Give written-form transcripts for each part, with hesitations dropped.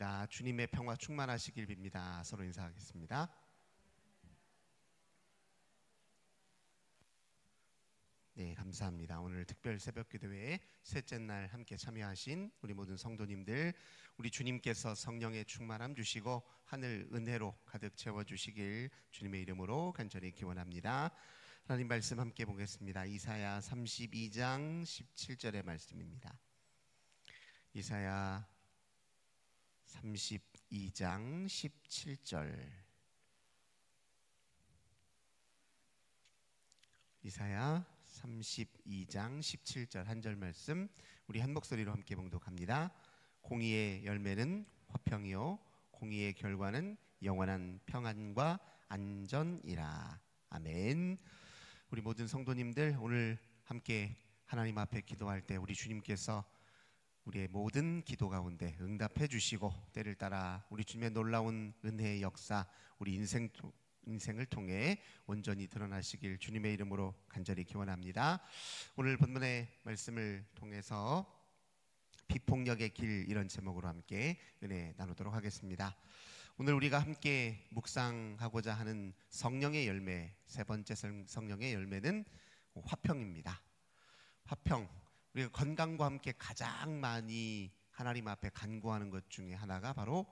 축복합니다. 주님의 평화 충만하시길 빕니다. 서로 인사하겠습니다. 네, 감사합니다. 오늘 특별 새벽 기도회에 셋째 날 함께 참여하신 우리 모든 성도님들, 우리 주님께서 성령의 충만함 주시고 하늘 은혜로 가득 채워주시길 주님의 이름으로 간절히 기원합니다. 하나님 말씀 함께 보겠습니다. 이사야 32장 17절의 말씀입니다. 이사야 32장 17절. 이사야 32장 17절 한 절 말씀 우리 한 목소리로 함께 봉독합니다. 공의의 열매는 화평이요 공의의 결과는 영원한 평안과 안전이라. 아멘. 우리 모든 성도님들, 오늘 함께 하나님 앞에 기도할 때 우리 주님께서 우리의 모든 기도 가운데 응답해 주시고 때를 따라 우리 주님의 놀라운 은혜의 역사 우리 인생을 통해 온전히 드러나시길 주님의 이름으로 간절히 기원합니다. 오늘 본문의 말씀을 통해서 비폭력의 길, 이런 제목으로 함께 은혜 나누도록 하겠습니다. 오늘 우리가 함께 묵상하고자 하는 성령의 열매, 세 번째 성령의 열매는 화평입니다. 화평, 우리가 건강과 함께 가장 많이 하나님 앞에 간구하는 것 중에 하나가 바로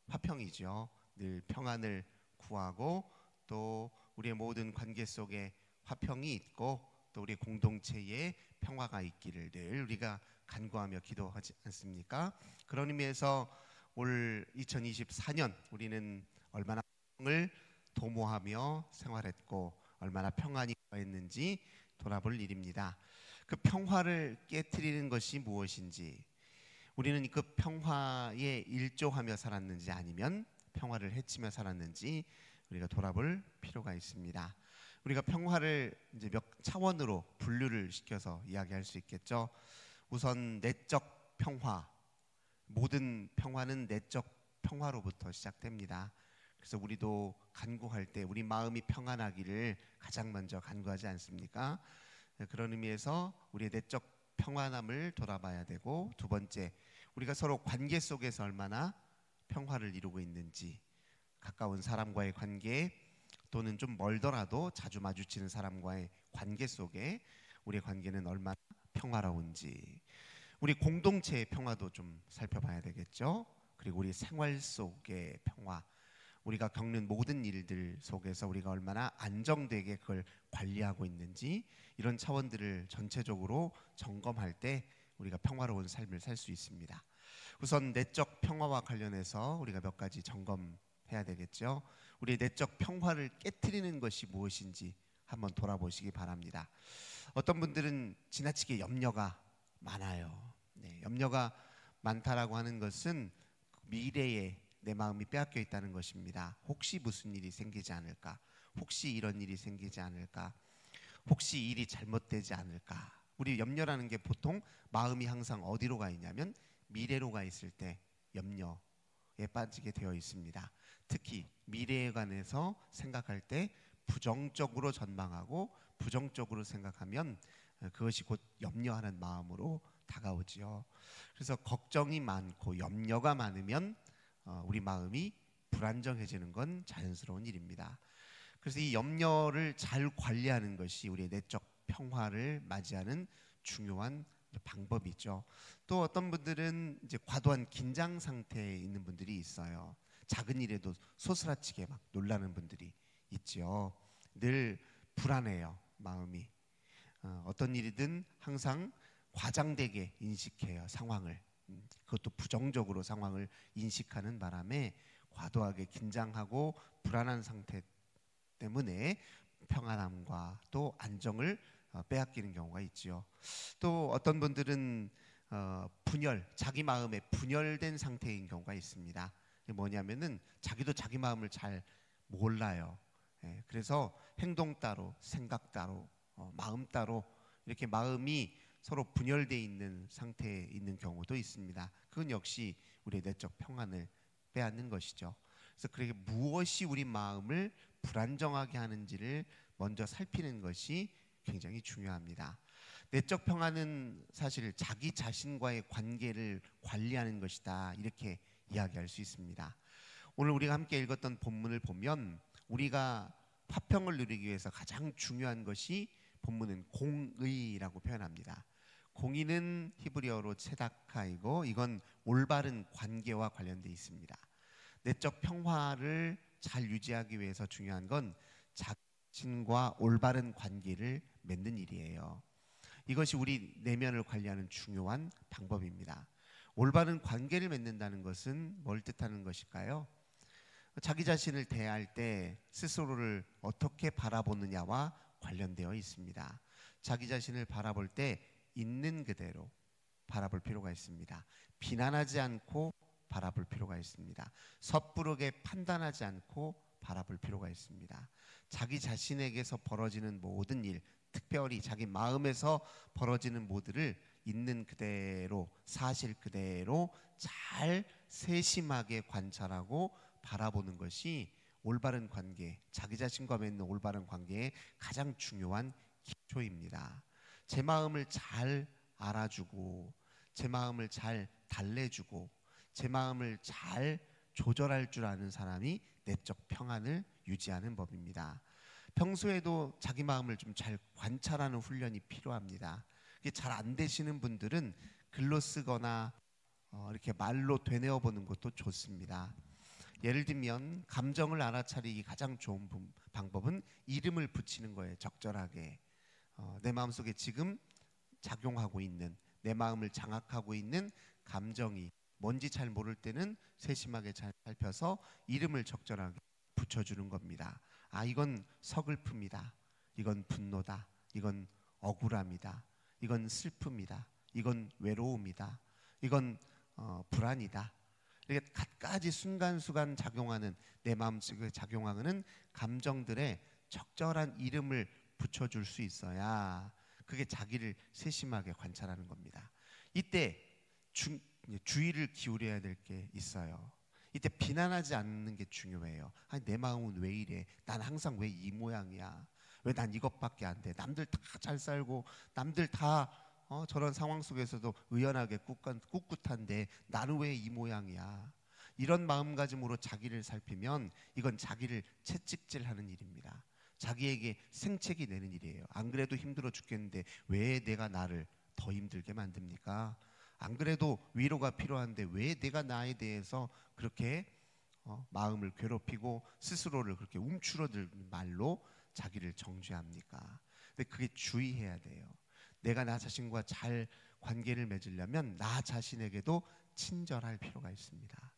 화평이죠. 늘 평안을 구하고 또 우리의 모든 관계 속에 화평이 있고 또 우리 공동체에 평화가 있기를 늘 우리가 간구하며 기도하지 않습니까? 그런 의미에서 올 2024년 우리는 얼마나 평을 도모하며 생활했고 얼마나 평안이 했는지 돌아볼 일입니다. 그 평화를 깨트리는 것이 무엇인지, 우리는 그 평화에 일조하며 살았는지 아니면 평화를 해치며 살았는지 우리가 돌아볼 필요가 있습니다. 우리가 평화를 이제 몇 차원으로 분류를 시켜서 이야기할 수 있겠죠. 우선 내적 평화, 모든 평화는 내적 평화로부터 시작됩니다. 그래서 우리도 간구할 때 우리 마음이 평안하기를 가장 먼저 간구하지 않습니까? 그런 의미에서 우리의 내적 평안함을 돌아봐야 되고, 두 번째, 우리가 서로 관계 속에서 얼마나 평화를 이루고 있는지, 가까운 사람과의 관계 또는 좀 멀더라도 자주 마주치는 사람과의 관계 속에 우리의 관계는 얼마나 평화로운지, 우리 공동체의 평화도 좀 살펴봐야 되겠죠. 그리고 우리 생활 속의 평화, 우리가 겪는 모든 일들 속에서 우리가 얼마나 안정되게 그걸 관리하고 있는지, 이런 차원들을 전체적으로 점검할 때 우리가 평화로운 삶을 살 수 있습니다. 우선 내적 평화와 관련해서 우리가 몇 가지 점검해야 되겠죠. 우리의 내적 평화를 깨트리는 것이 무엇인지 한번 돌아보시기 바랍니다. 어떤 분들은 지나치게 염려가 많아요. 네, 염려가 많다라고 하는 것은 미래에 내 마음이 빼앗겨 있다는 것입니다. 혹시 무슨 일이 생기지 않을까? 혹시 이런 일이 생기지 않을까? 혹시 일이 잘못되지 않을까? 우리 염려라는 게 보통 마음이 항상 어디로 가 있냐면 미래로 가 있을 때 염려에 빠지게 되어 있습니다. 특히 미래에 관해서 생각할 때 부정적으로 전망하고 부정적으로 생각하면 그것이 곧 염려하는 마음으로 다가오지요. 그래서 걱정이 많고 염려가 많으면 우리 마음이 불안정해지는 건 자연스러운 일입니다. 그래서 이 염려를 잘 관리하는 것이 우리의 내적 평화를 맞이하는 중요한 방법이죠. 또 어떤 분들은 이제 과도한 긴장 상태에 있는 분들이 있어요. 작은 일에도 소스라치게 막 놀라는 분들이 있죠. 늘 불안해요, 마음이. 어떤 일이든 항상 과장되게 인식해요, 상황을. 그것도 부정적으로 상황을 인식하는 바람에 과도하게 긴장하고 불안한 상태 때문에 평안함과 또 안정을 빼앗기는 경우가 있지요. 또 어떤 분들은 분열, 자기 마음에 분열된 상태인 경우가 있습니다. 뭐냐면은 자기도 자기 마음을 잘 몰라요. 그래서 행동 따로, 생각 따로, 마음 따로 이렇게 마음이 서로 분열되어 있는 상태에 있는 경우도 있습니다. 그건 역시 우리의 내적 평안을 빼앗는 것이죠. 그래서 그렇게 무엇이 우리 마음을 불안정하게 하는지를 먼저 살피는 것이 굉장히 중요합니다. 내적 평안은 사실 자기 자신과의 관계를 관리하는 것이다, 이렇게 이야기할 수 있습니다. 오늘 우리가 함께 읽었던 본문을 보면 우리가 화평을 누리기 위해서 가장 중요한 것이 본문은 공의라고 표현합니다. 공의는 히브리어로 체다카이고 이건 올바른 관계와 관련되어 있습니다. 내적 평화를 잘 유지하기 위해서 중요한 건 자신과 올바른 관계를 맺는 일이에요. 이것이 우리 내면을 관리하는 중요한 방법입니다. 올바른 관계를 맺는다는 것은 뭘 뜻하는 것일까요? 자기 자신을 대할 때 스스로를 어떻게 바라보느냐와 관련되어 있습니다. 자기 자신을 바라볼 때 있는 그대로 바라볼 필요가 있습니다. 비난하지 않고 바라볼 필요가 있습니다. 섣부르게 판단하지 않고 바라볼 필요가 있습니다. 자기 자신에게서 벌어지는 모든 일, 특별히 자기 마음에서 벌어지는 모두를 있는 그대로, 사실 그대로 잘 세심하게 관찰하고 바라보는 것이 올바른 관계, 자기 자신과 맺는 올바른 관계의 가장 중요한 기초입니다. 제 마음을 잘 알아주고 제 마음을 잘 달래주고 제 마음을 잘 조절할 줄 아는 사람이 내적 평안을 유지하는 법입니다. 평소에도 자기 마음을 좀 잘 관찰하는 훈련이 필요합니다. 이게 잘 안 되시는 분들은 글로 쓰거나 이렇게 말로 되뇌어 보는 것도 좋습니다. 예를 들면 감정을 알아차리기 가장 좋은 방법은 이름을 붙이는 거예요. 적절하게 내 마음속에 지금 작용하고 있는, 내 마음을 장악하고 있는 감정이 뭔지 잘 모를 때는 세심하게 잘 살펴서 이름을 적절하게 붙여주는 겁니다. 아, 이건 서글픔이다, 이건 분노다, 이건 억울함이다, 이건 슬픔이다, 이건 외로움이다, 이건 불안이다. 이렇게 갖가지 순간순간 작용하는, 내 마음속에 작용하는 감정들의 적절한 이름을 붙여줄 수 있어야 그게 자기를 세심하게 관찰하는 겁니다. 이때 주의를 기울여야 될 게 있어요. 이때 비난하지 않는 게 중요해요. 아니, 내 마음은 왜 이래? 난 항상 왜 이 모양이야? 왜 난 이것밖에 안 돼? 남들 다 잘 살고 남들 다 저런 상황 속에서도 의연하게 꿋꿋한데 나는 왜 이 모양이야? 이런 마음가짐으로 자기를 살피면 이건 자기를 채찍질하는 일입니다. 자기에게 생채기 내는 일이에요. 안 그래도 힘들어 죽겠는데 왜 내가 나를 더 힘들게 만듭니까? 안 그래도 위로가 필요한데 왜 내가 나에 대해서 그렇게 마음을 괴롭히고 스스로를 그렇게 움츠러드는 말로 자기를 정죄합니까? 근데 그게 주의해야 돼요. 내가 나 자신과 잘 관계를 맺으려면 나 자신에게도 친절할 필요가 있습니다.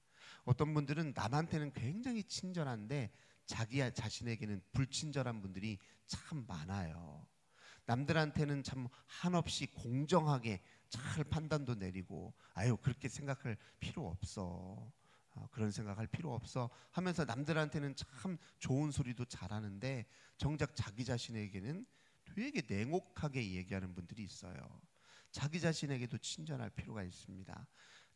어떤 분들은 남한테는 굉장히 친절한데 자기 자신에게는 불친절한 분들이 참 많아요. 남들한테는 참 한없이 공정하게 잘 판단도 내리고 아유 그렇게 생각할 필요 없어, 그런 생각할 필요 없어 하면서 남들한테는 참 좋은 소리도 잘하는데 정작 자기 자신에게는 되게 냉혹하게 얘기하는 분들이 있어요. 자기 자신에게도 친절할 필요가 있습니다.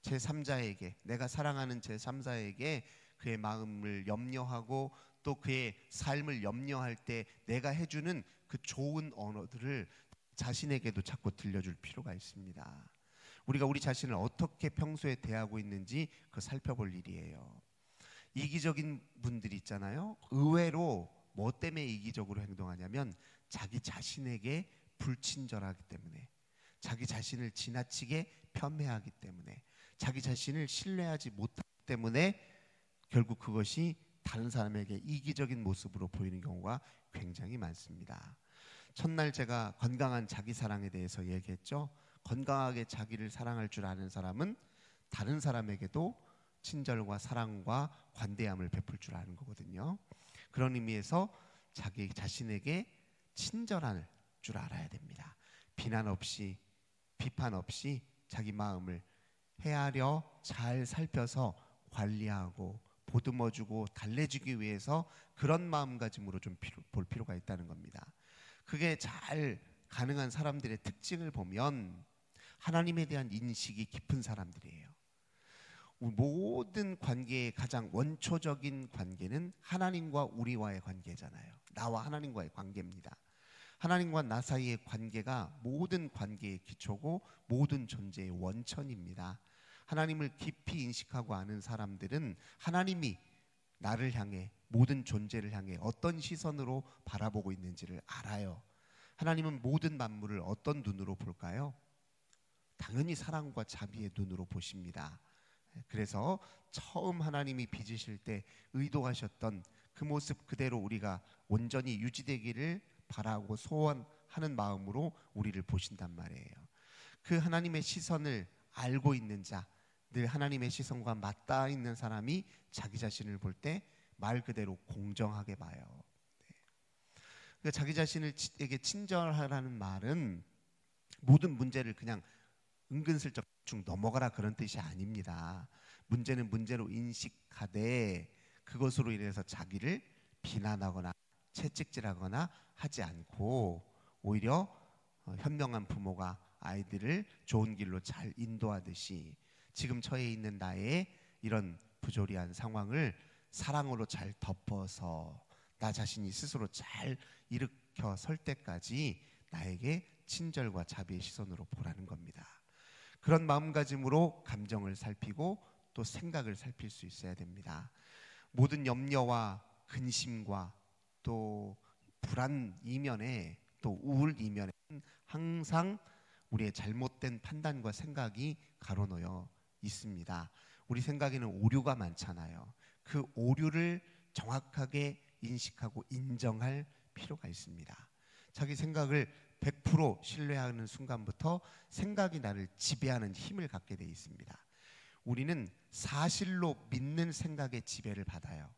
제3자에게, 내가 사랑하는 제3자에게 그의 마음을 염려하고 또 그의 삶을 염려할 때 내가 해주는 그 좋은 언어들을 자신에게도 자꾸 들려줄 필요가 있습니다. 우리가 우리 자신을 어떻게 평소에 대하고 있는지 그 살펴볼 일이에요. 이기적인 분들이 있잖아요. 의외로 뭐 때문에 이기적으로 행동하냐면 자기 자신에게 불친절하기 때문에, 자기 자신을 지나치게 편애하기 때문에, 자기 자신을 신뢰하지 못하기 때문에 결국 그것이 다른 사람에게 이기적인 모습으로 보이는 경우가 굉장히 많습니다. 첫날 제가 건강한 자기 사랑에 대해서 얘기했죠. 건강하게 자기를 사랑할 줄 아는 사람은 다른 사람에게도 친절과 사랑과 관대함을 베풀 줄 아는 거거든요. 그런 의미에서 자기 자신에게 친절할 줄 알아야 됩니다. 비난 없이, 비판 없이 자기 마음을 헤아려 잘 살펴서 관리하고 보듬어주고 달래주기 위해서 그런 마음가짐으로 좀 볼 필요가 있다는 겁니다. 그게 잘 가능한 사람들의 특징을 보면 하나님에 대한 인식이 깊은 사람들이에요. 모든 관계의 가장 원초적인 관계는 하나님과 우리와의 관계잖아요. 나와 하나님과의 관계입니다. 하나님과 나 사이의 관계가 모든 관계의 기초고 모든 존재의 원천입니다. 하나님을 깊이 인식하고 아는 사람들은 하나님이 나를 향해, 모든 존재를 향해 어떤 시선으로 바라보고 있는지를 알아요. 하나님은 모든 만물을 어떤 눈으로 볼까요? 당연히 사랑과 자비의 눈으로 보십니다. 그래서 처음 하나님이 빚으실 때 의도하셨던 그 모습 그대로 우리가 온전히 유지되기를 바라고 소원하는 마음으로 우리를 보신단 말이에요. 그 하나님의 시선을 알고 있는 자, 늘 하나님의 시선과 맞닿아 있는 사람이 자기 자신을 볼 때 말 그대로 공정하게 봐요. 그러니까 자기 자신에게 친절하라는 말은 모든 문제를 그냥 은근슬쩍 쭉 넘어가라 그런 뜻이 아닙니다. 문제는 문제로 인식하되 그것으로 인해서 자기를 비난하거나 채찍질하거나 하지 않고 오히려 현명한 부모가 아이들을 좋은 길로 잘 인도하듯이 지금 처해 있는 나의 이런 부조리한 상황을 사랑으로 잘 덮어서 나 자신이 스스로 잘 일으켜 설 때까지 나에게 친절과 자비의 시선으로 보라는 겁니다. 그런 마음가짐으로 감정을 살피고 또 생각을 살필 수 있어야 됩니다. 모든 염려와 근심과 또 불안 이면에 또 우울 이면에 항상 우리의 잘못된 판단과 생각이 가로놓여 있습니다. 우리 생각에는 오류가 많잖아요. 그 오류를 정확하게 인식하고 인정할 필요가 있습니다. 자기 생각을 100% 신뢰하는 순간부터 생각이 나를 지배하는 힘을 갖게 돼 있습니다. 우리는 사실로 믿는 생각의 지배를 받아요.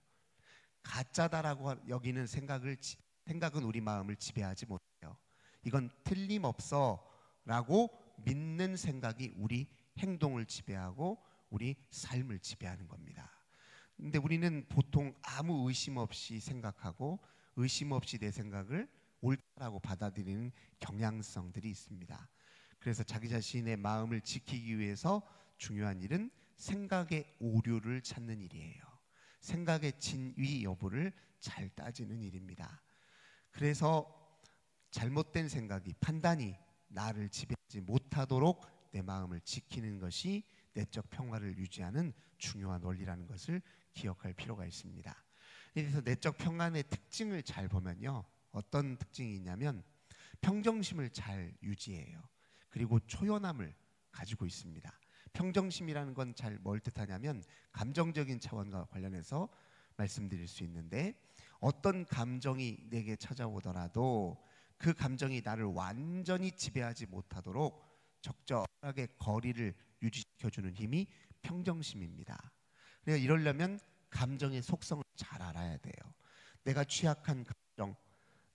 가짜다라고 여기는 생각은 우리 마음을 지배하지 못해요. 이건 틀림없어라고 믿는 생각이 우리 행동을 지배하고 우리 삶을 지배하는 겁니다. 근데 우리는 보통 아무 의심 없이 생각하고 의심 없이 내 생각을 옳다라고 받아들이는 경향성들이 있습니다. 그래서 자기 자신의 마음을 지키기 위해서 중요한 일은 생각의 오류를 찾는 일이에요. 생각의 진위 여부를 잘 따지는 일입니다. 그래서 잘못된 생각이, 판단이 나를 지배하지 못하도록 내 마음을 지키는 것이 내적 평화를 유지하는 중요한 원리라는 것을 기억할 필요가 있습니다. 그래서 내적 평안의 특징을 잘 보면요, 어떤 특징이 있냐면 평정심을 잘 유지해요. 그리고 초연함을 가지고 있습니다. 평정심이라는 건 잘 뭘 뜻하냐면 감정적인 차원과 관련해서 말씀드릴 수 있는데, 어떤 감정이 내게 찾아오더라도 그 감정이 나를 완전히 지배하지 못하도록 적절하게 거리를 유지시켜주는 힘이 평정심입니다. 그러니까 이러려면 감정의 속성을 잘 알아야 돼요. 내가 취약한 감정,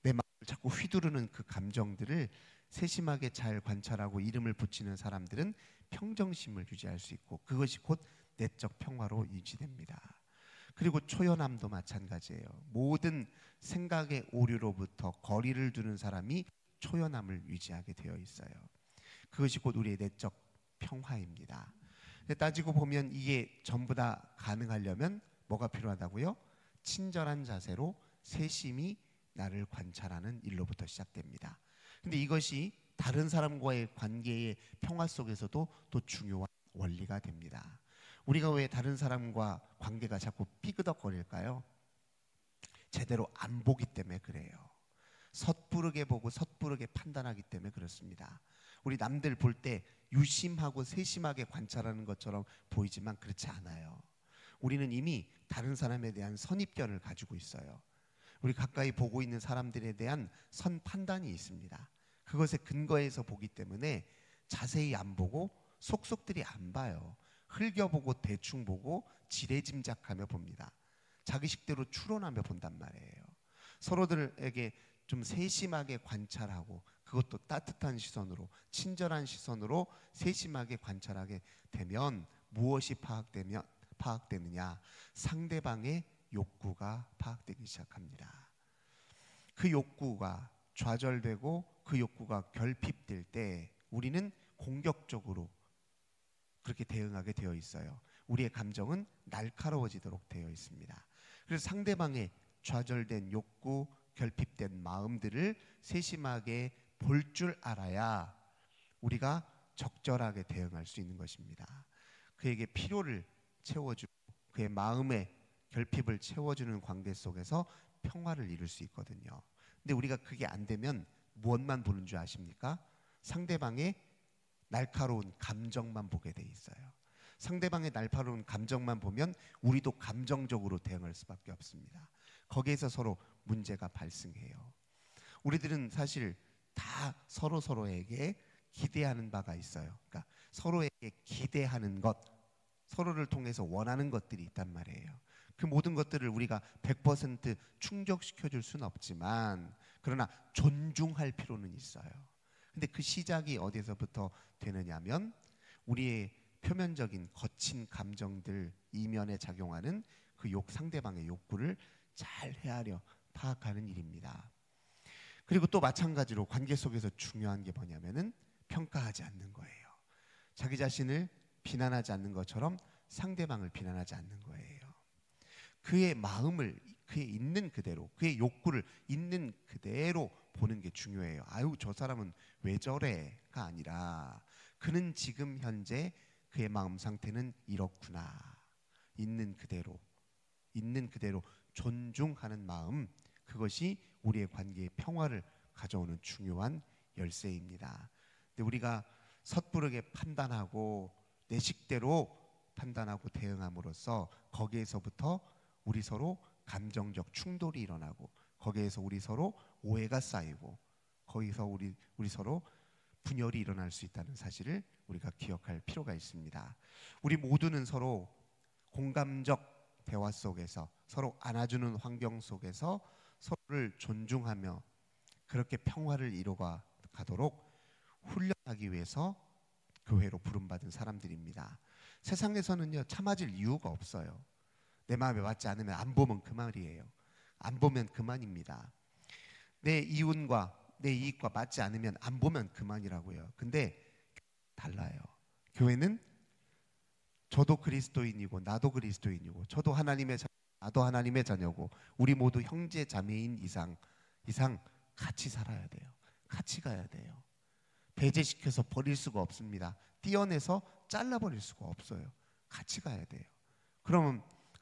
내 마음을 자꾸 휘두르는 그 감정들을 세심하게 잘 관찰하고 이름을 붙이는 사람들은 평정심을 유지할 수 있고 그것이 곧 내적 평화로 유지됩니다. 그리고 초연함도 마찬가지예요. 모든 생각의 오류로부터 거리를 두는 사람이 초연함을 유지하게 되어 있어요. 그것이 곧 우리의 내적 평화입니다. 따지고 보면 이게 전부 다 가능하려면 뭐가 필요하다고요? 친절한 자세로 세심히 나를 관찰하는 일로부터 시작됩니다. 근데 이것이 다른 사람과의 관계의 평화 속에서도 또 중요한 원리가 됩니다. 우리가 왜 다른 사람과 관계가 자꾸 삐그덕거릴까요? 제대로 안 보기 때문에 그래요. 섣부르게 보고 섣부르게 판단하기 때문에 그렇습니다. 우리 남들 볼 때 유심하고 세심하게 관찰하는 것처럼 보이지만 그렇지 않아요. 우리는 이미 다른 사람에 대한 선입견을 가지고 있어요. 우리 가까이 보고 있는 사람들에 대한 선 판단이 있습니다. 그것에 근거해서 보기 때문에 자세히 안 보고 속속들이 안 봐요. 흘겨보고 대충 보고 지레짐작하며 봅니다. 자기식대로 추론하며 본단 말이에요. 서로들에게 좀 세심하게 관찰하고 그것도 따뜻한 시선으로, 친절한 시선으로 세심하게 관찰하게 되면 무엇이 파악되느냐? 상대방의 욕구가 파악되기 시작합니다. 그 욕구가 좌절되고 그 욕구가 결핍될 때 우리는 공격적으로 그렇게 대응하게 되어 있어요. 우리의 감정은 날카로워지도록 되어 있습니다. 그래서 상대방의 좌절된 욕구, 결핍된 마음들을 세심하게 볼 줄 알아야 우리가 적절하게 대응할 수 있는 것입니다. 그에게 필요를 채워주고 그의 마음의 결핍을 채워주는 관계 속에서 평화를 이룰 수 있거든요. 근데 우리가 그게 안 되면 무엇만 보는 줄 아십니까? 상대방의 날카로운 감정만 보게 돼 있어요. 상대방의 날카로운 감정만 보면 우리도 감정적으로 대응할 수밖에 없습니다. 거기에서 서로 문제가 발생해요. 우리들은 사실 다 서로에게 기대하는 바가 있어요. 그러니까 서로에게 기대하는 것, 서로를 통해서 원하는 것들이 있단 말이에요. 그 모든 것들을 우리가 100% 충족시켜 줄 수는 없지만 그러나 존중할 필요는 있어요. 근데 그 시작이 어디서부터 되느냐면 우리의 표면적인 거친 감정들 이면에 작용하는 그 상대방의 욕구를 잘 헤아려 파악하는 일입니다. 그리고 또 마찬가지로 관계 속에서 중요한 게 뭐냐면은 평가하지 않는 거예요. 자기 자신을 비난하지 않는 것처럼 상대방을 비난하지 않는 거예요. 그의 마음을 그의 있는 그대로, 그의 욕구를 있는 그대로 보는 게 중요해요. 아유, 저 사람은 왜 저래가 아니라 그는 지금 현재 그의 마음 상태는 이렇구나. 있는 그대로 존중하는 마음, 그것이 우리의 관계의 평화를 가져오는 중요한 열쇠입니다. 근데 우리가 섣부르게 판단하고 내 식대로 판단하고 대응함으로써 거기에서부터 우리 서로 감정적 충돌이 일어나고 거기에서 우리 서로 오해가 쌓이고 거기서 우리 서로 분열이 일어날 수 있다는 사실을 우리가 기억할 필요가 있습니다. 우리 모두는 서로 공감적 대화 속에서 서로 안아주는 환경 속에서 서로를 존중하며 그렇게 평화를 이루어 가도록 훈련하기 위해서 교회로 부름받은 사람들입니다. 세상에서는요, 참아질 이유가 없어요. 내 마음에 맞지 않으면 안 보면 그만이에요. 안 보면 그만입니다. 내 이윤과 내 이익과 맞지 않으면 안 보면 그만이라고요. 근데 달라요. 교회는 저도 그리스도인이고 나도 그리스도인이고 저도 하나님의 자녀, 나도 하나님의 자녀고 우리 모두 형제 자매인 이상 같이 살아야 돼요. 같이 가야 돼요. 배제시켜서 버릴 수가 없습니다. 떼어내서 잘라버릴 수가 없어요. 같이 가야 돼요.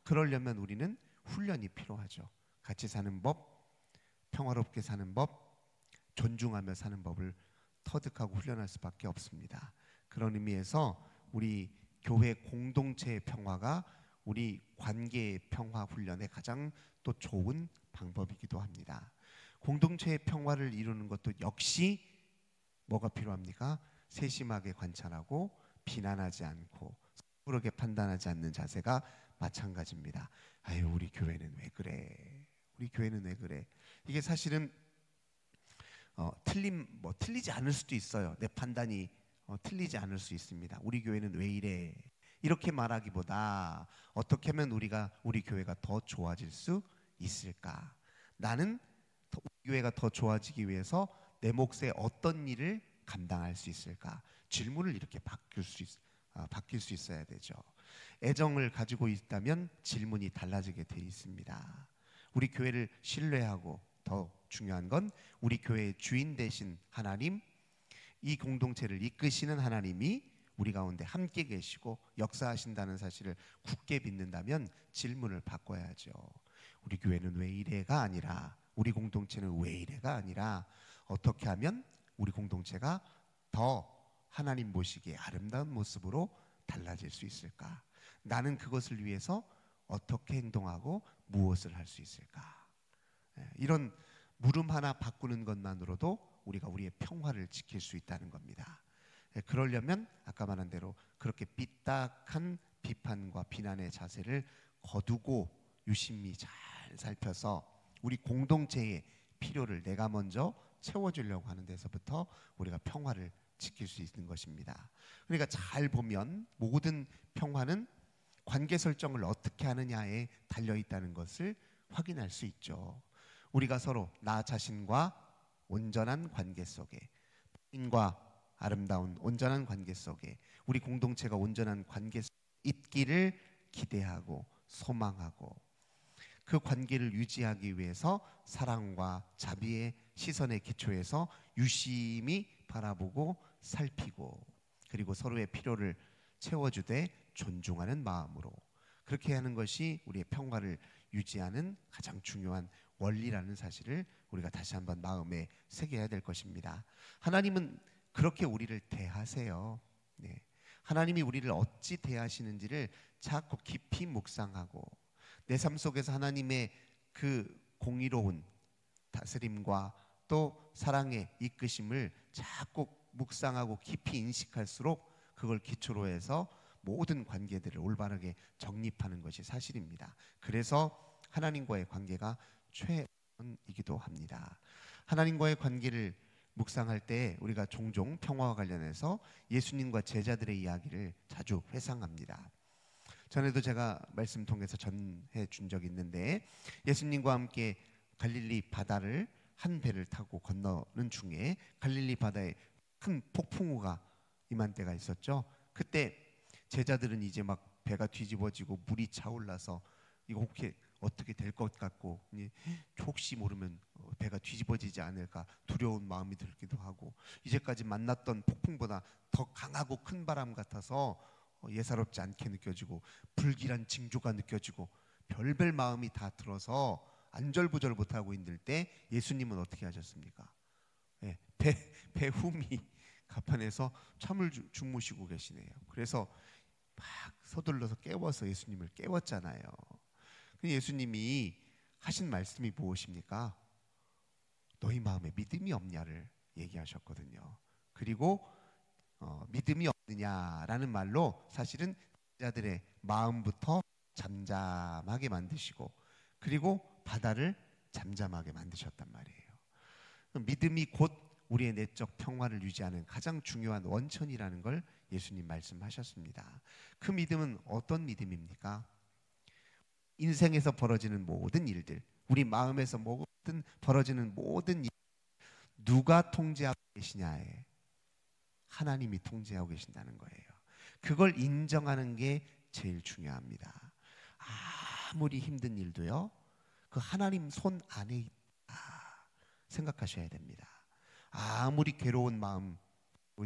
그러려면 우리는 훈련이 필요하죠. 같이 사는 법, 평화롭게 사는 법, 존중하며 사는 법을 터득하고 훈련할 수밖에 없습니다. 그런 의미에서 우리 교회 공동체의 평화가 우리 관계의 평화 훈련의 가장 또 좋은 방법이기도 합니다. 공동체의 평화를 이루는 것도 역시 뭐가 필요합니까? 세심하게 관찰하고 비난하지 않고 서로게 판단하지 않는 자세가 마찬가지입니다. 아유, 우리 교회는 왜 그래? 우리 교회는 왜 그래? 이게 사실은 틀리지 않을 수도 있어요. 내 판단이 틀리지 않을 수 있습니다. 우리 교회는 왜 이래? 이렇게 말하기보다 어떻게 하면 우리 교회가 더 좋아질 수 있을까? 나는 우리 교회가 더 좋아지기 위해서 내 몫에 어떤 일을 감당할 수 있을까? 질문을 이렇게 바뀔 수 있어야 되죠. 애정을 가지고 있다면 질문이 달라지게 돼 있습니다. 우리 교회를 신뢰하고 더 중요한 건 우리 교회의 주인 되신 하나님, 이 공동체를 이끄시는 하나님이 우리 가운데 함께 계시고 역사하신다는 사실을 굳게 믿는다면 질문을 바꿔야죠. 우리 교회는 왜 이래가 아니라 우리 공동체는 왜 이래가 아니라 어떻게 하면 우리 공동체가 더 하나님 보시기에 아름다운 모습으로 달라질 수 있을까? 나는 그것을 위해서 어떻게 행동하고 무엇을 할 수 있을까? 이런 물음 하나 바꾸는 것만으로도 우리가 우리의 평화를 지킬 수 있다는 겁니다. 그러려면 아까 말한 대로 그렇게 삐딱한 비판과 비난의 자세를 거두고 유심히 잘 살펴서 우리 공동체의 필요를 내가 먼저 채워주려고 하는 데서부터 우리가 평화를 지킬 수 있는 것입니다. 그러니까 잘 보면 모든 평화는 관계 설정을 어떻게 하느냐에 달려 있다는 것을 확인할 수 있죠. 우리가 서로 나 자신과 온전한 관계 속에, 타인과 아름다운 온전한 관계 속에, 우리 공동체가 온전한 관계 속에 있기를 기대하고 소망하고 그 관계를 유지하기 위해서 사랑과 자비의 시선의 기초에서 유심히 바라보고 살피고 그리고 서로의 필요를 채워주되 존중하는 마음으로 그렇게 하는 것이 우리의 평화를 유지하는 가장 중요한 원리라는 사실을 우리가 다시 한번 마음에 새겨야 될 것입니다. 하나님은 그렇게 우리를 대하세요. 네. 하나님이 우리를 어찌 대하시는지를 자꾸 깊이 묵상하고 내 삶 속에서 하나님의 그 공의로운 다스림과 또 사랑의 이끄심을 자꾸 묵상하고 깊이 인식할수록 그걸 기초로 해서 모든 관계들을 올바르게 정립하는 것이 사실입니다. 그래서 하나님과의 관계가 최선이기도 합니다. 하나님과의 관계를 묵상할 때 우리가 종종 평화와 관련해서 예수님과 제자들의 이야기를 자주 회상합니다. 전에도 제가 말씀 통해서 전해 준 적이 있는데 예수님과 함께 갈릴리 바다를 한 배를 타고 건너는 중에 갈릴리 바다에 큰 폭풍우가 임한 때가 있었죠. 그때 제자들은 이제 막 배가 뒤집어지고 물이 차올라서 이거 어떻게 될 것 같고 혹시 모르면 배가 뒤집어지지 않을까 두려운 마음이 들기도 하고 이제까지 만났던 폭풍보다 더 강하고 큰 바람 같아서 예사롭지 않게 느껴지고 불길한 징조가 느껴지고 별별 마음이 다 들어서 안절부절 못하고 있을 때 예수님은 어떻게 하셨습니까? 네, 배 후미 가판에서 참을 주무시고 계시네요. 그래서 막 서둘러서 깨워서 예수님을 깨웠잖아요. 예수님이 하신 말씀이 무엇입니까? 너희 마음에 믿음이 없냐를 얘기하셨거든요. 그리고 믿음이 없느냐라는 말로 사실은 자들의 마음부터 잠잠하게 만드시고 그리고 바다를 잠잠하게 만드셨단 말이에요. 믿음이 곧 우리의 내적 평화를 유지하는 가장 중요한 원천이라는 걸 예수님 말씀하셨습니다. 그 믿음은 어떤 믿음입니까? 인생에서 벌어지는 모든 일들, 우리 마음에서 모든 벌어지는 모든 일, 누가 통제하고 계시냐에 하나님이 통제하고 계신다는 거예요. 그걸 인정하는 게 제일 중요합니다. 아무리 힘든 일도요, 그 하나님 손 안에 있다 생각하셔야 됩니다. 아무리 괴로운 마음,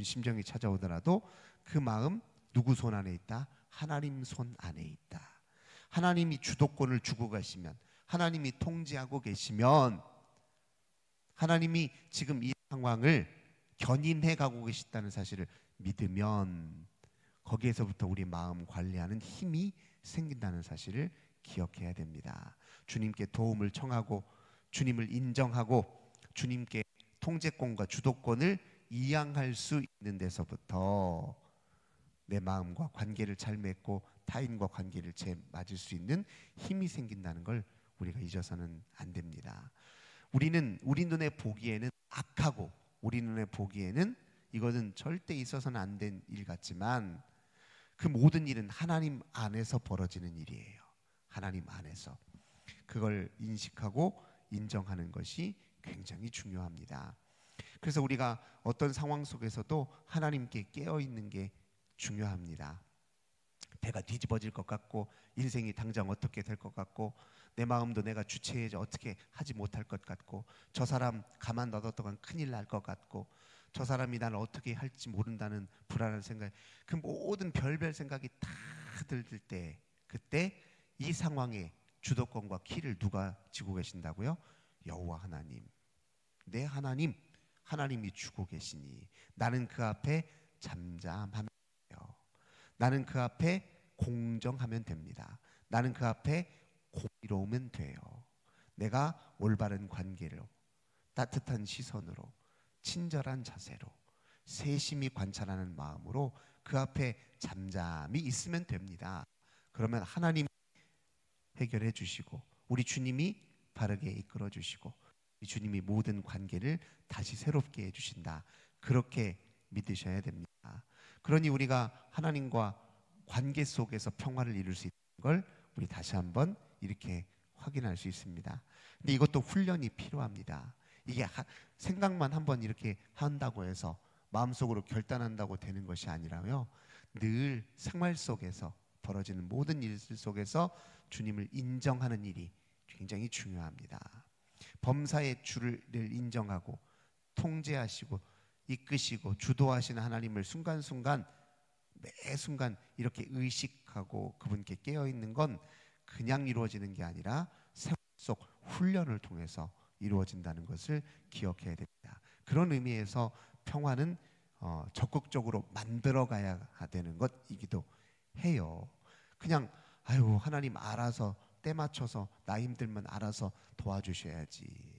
심정이 찾아오더라도 그 마음 누구 손 안에 있다? 하나님 손 안에 있다. 하나님이 주도권을 주고 가시면, 하나님이 통제하고 계시면, 하나님이 지금 이 상황을 견인해 가고 계시다는 사실을 믿으면 거기에서부터 우리 마음 관리하는 힘이 생긴다는 사실을 기억해야 됩니다. 주님께 도움을 청하고 주님을 인정하고 주님께 통제권과 주도권을 이양할 수 있는 데서부터 내 마음과 관계를 잘 맺고 타인과 관계를 잘 맞을 수 있는 힘이 생긴다는 걸 우리가 잊어서는 안 됩니다. 우리는 우리 눈에 보기에는 악하고 우리 눈에 보기에는 이것은 절대 있어서는 안 된 일 같지만 그 모든 일은 하나님 안에서 벌어지는 일이에요. 하나님 안에서. 그걸 인식하고 인정하는 것이 굉장히 중요합니다. 그래서 우리가 어떤 상황 속에서도 하나님께 깨어있는 게 중요합니다. 배가 뒤집어질 것 같고 인생이 당장 어떻게 될 것 같고 내 마음도 내가 주체해서 어떻게 하지 못할 것 같고 저 사람 가만 놔뒀다간 큰일 날 것 같고 저 사람이 나를 어떻게 할지 모른다는 불안한 생각, 그 모든 별별 생각이 다 들들 때 그때 이 상황에 주도권과 키를 누가 쥐고 계신다고요? 여호와 하나님, 내 하나님, 하나님이 주고 계시니 나는 그 앞에 잠잠하면 돼요. 나는 그 앞에 공정하면 됩니다. 나는 그 앞에 공의로우면 돼요. 내가 올바른 관계로 따뜻한 시선으로 친절한 자세로 세심히 관찰하는 마음으로 그 앞에 잠잠히 있으면 됩니다. 그러면 하나님 해결해 주시고 우리 주님이 바르게 이끌어 주시고 우리 주님이 모든 관계를 다시 새롭게 해주신다. 그렇게 믿으셔야 됩니다. 그러니 우리가 하나님과 관계 속에서 평화를 이룰 수 있는 걸 우리 다시 한번 이렇게 확인할 수 있습니다. 근데 이것도 훈련이 필요합니다. 이게 생각만 한번 이렇게 한다고 해서 마음속으로 결단한다고 되는 것이 아니라요, 늘 생활 속에서 벌어지는 모든 일들 속에서 주님을 인정하는 일이 굉장히 중요합니다. 범사의 주를 인정하고 통제하시고 이끄시고 주도하시는 하나님을 순간순간 매 순간 이렇게 의식하고 그분께 깨어있는 건 그냥 이루어지는 게 아니라 생활 속 훈련을 통해서 이루어진다는 것을 기억해야 됩니다. 그런 의미에서 평화는 적극적으로 만들어가야 되는 것이기도 해요. 그냥 아유 하나님 알아서 때 맞춰서 나 힘들면 알아서 도와주셔야지.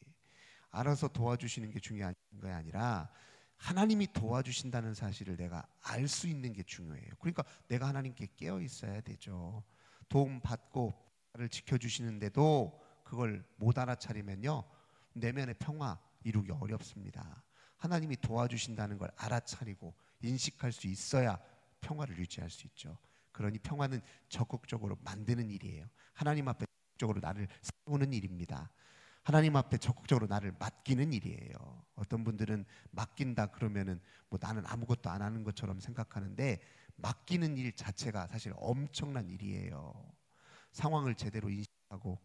알아서 도와주시는 게 중요한 게 아니라 하나님이 도와주신다는 사실을 내가 알 수 있는 게 중요해요. 그러니까 내가 하나님께 깨어 있어야 되죠. 도움 받고 나를 지켜주시는데도 그걸 못 알아차리면요 내면의 평화 이루기 어렵습니다. 하나님이 도와주신다는 걸 알아차리고 인식할 수 있어야 평화를 유지할 수 있죠. 그러니 평화는 적극적으로 만드는 일이에요. 하나님 앞에 적극적으로 나를 세우는 일입니다. 하나님 앞에 적극적으로 나를 맡기는 일이에요. 어떤 분들은 맡긴다 그러면은 뭐 나는 아무것도 안 하는 것처럼 생각하는데 맡기는 일 자체가 사실 엄청난 일이에요. 상황을 제대로 인식하고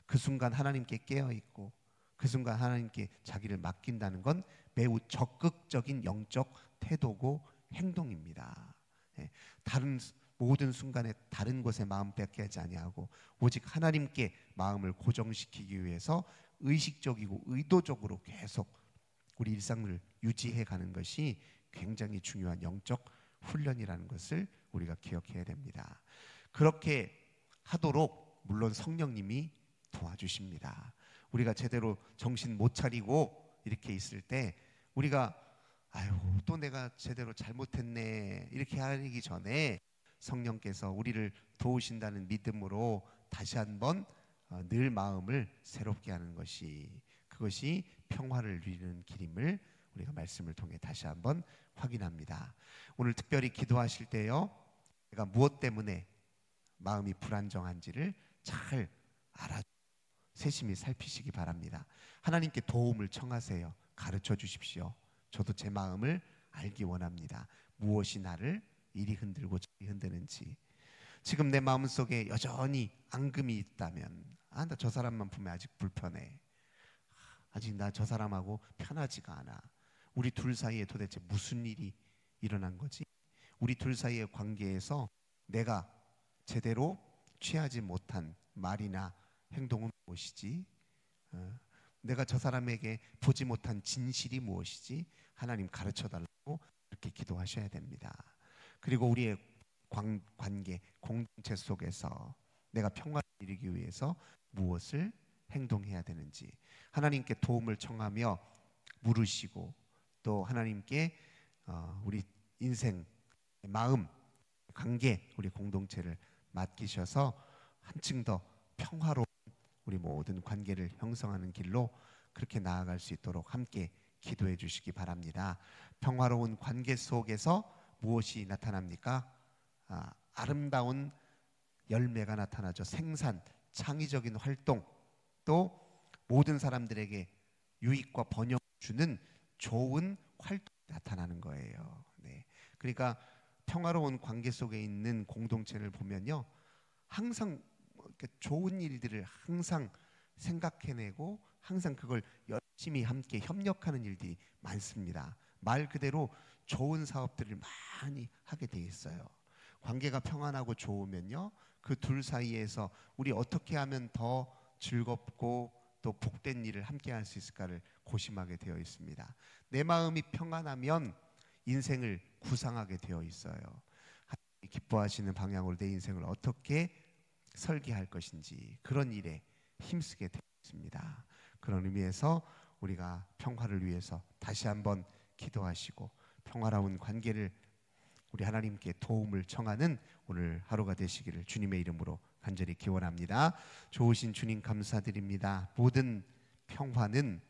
그 순간 하나님께 깨어 있고 그 순간 하나님께 자기를 맡긴다는 건 매우 적극적인 영적 태도고 행동입니다. 다른 모든 순간에 다른 곳에 마음 뺏기지 아니하고 오직 하나님께 마음을 고정시키기 위해서 의식적이고 의도적으로 계속 우리 일상을 유지해 가는 것이 굉장히 중요한 영적 훈련이라는 것을 우리가 기억해야 됩니다. 그렇게 하도록 물론 성령님이 도와주십니다. 우리가 제대로 정신 못 차리고 이렇게 있을 때 우리가 아유 또 내가 제대로 잘못했네 이렇게 하기 전에 성령께서 우리를 도우신다는 믿음으로 다시 한번 늘 마음을 새롭게 하는 것이 그것이 평화를 누리는 길임을 우리가 말씀을 통해 다시 한번 확인합니다. 오늘 특별히 기도하실 때요 내가 무엇 때문에 마음이 불안정한지를 잘 알아 세심히 살피시기 바랍니다. 하나님께 도움을 청하세요. 가르쳐 주십시오. 저도 제 마음을 알기 원합니다. 무엇이 나를 이리 흔들고 저리 흔드는지. 지금 내 마음속에 여전히 앙금이 있다면 나 저 사람만 보면 아직 불편해. 아직 나 저 사람하고 편하지가 않아. 우리 둘 사이에 도대체 무슨 일이 일어난 거지? 우리 둘 사이의 관계에서 내가 제대로 취하지 못한 말이나 행동은 무엇이지? 내가 저 사람에게 보지 못한 진실이 무엇이지? 하나님 가르쳐 달라고 그렇게 기도하셔야 됩니다. 그리고 우리의 관계, 공동체 속에서 내가 평화를 이루기 위해서 무엇을 행동해야 되는지 하나님께 도움을 청하며 물으시고 또 하나님께 우리 인생, 마음, 관계, 우리 공동체를 맡기셔서 한층 더 평화로운 우리 모든 관계를 형성하는 길로 그렇게 나아갈 수 있도록 함께 기도해 주시기 바랍니다. 평화로운 관계 속에서 무엇이 나타납니까? 아름다운 열매가 나타나죠. 생산, 창의적인 활동, 또 모든 사람들에게 유익과 번영을 주는 좋은 활동이 나타나는 거예요. 네. 그러니까 평화로운 관계 속에 있는 공동체를 보면요, 항상 좋은 일들을 항상 생각해내고 항상 그걸 열심히 함께 협력하는 일들이 많습니다. 말 그대로 좋은 사업들을 많이 하게 돼 있어요. 관계가 평안하고 좋으면요, 그 둘 사이에서 우리 어떻게 하면 더 즐겁고 또 복된 일을 함께 할 수 있을까를 고심하게 되어 있습니다. 내 마음이 평안하면 인생을 구상하게 되어 있어요. 하나님이 기뻐하시는 방향으로 내 인생을 어떻게 설계할 것인지 그런 일에 힘쓰게 되어 있습니다. 그런 의미에서 우리가 평화를 위해서 다시 한번 기도하시고 평화로운 관계를 우리 하나님께 도움을 청하는 오늘 하루가 되시기를 주님의 이름으로 간절히 기원합니다. 좋으신 주님 감사드립니다. 모든 평화는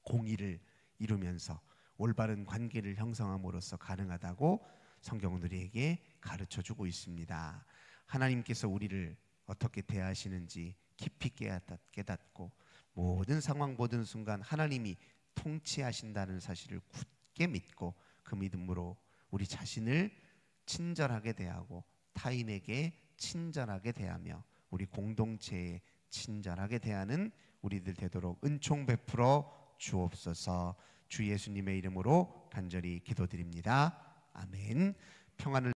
공의를 이루면서 올바른 관계를 형성함으로써 가능하다고 성경은 우리에게 가르쳐주고 있습니다. 하나님께서 우리를 어떻게 대하시는지 깊이 깨닫고 모든 상황 모든 순간 하나님이 통치하신다는 사실을 굳게 믿고 그 믿음으로 우리 자신을 친절하게 대하고 타인에게 친절하게 대하며 우리 공동체에 친절하게 대하는 우리들 되도록 은총 베풀어 주옵소서. 주 예수님의 이름으로 간절히 기도드립니다. 아멘. 평안을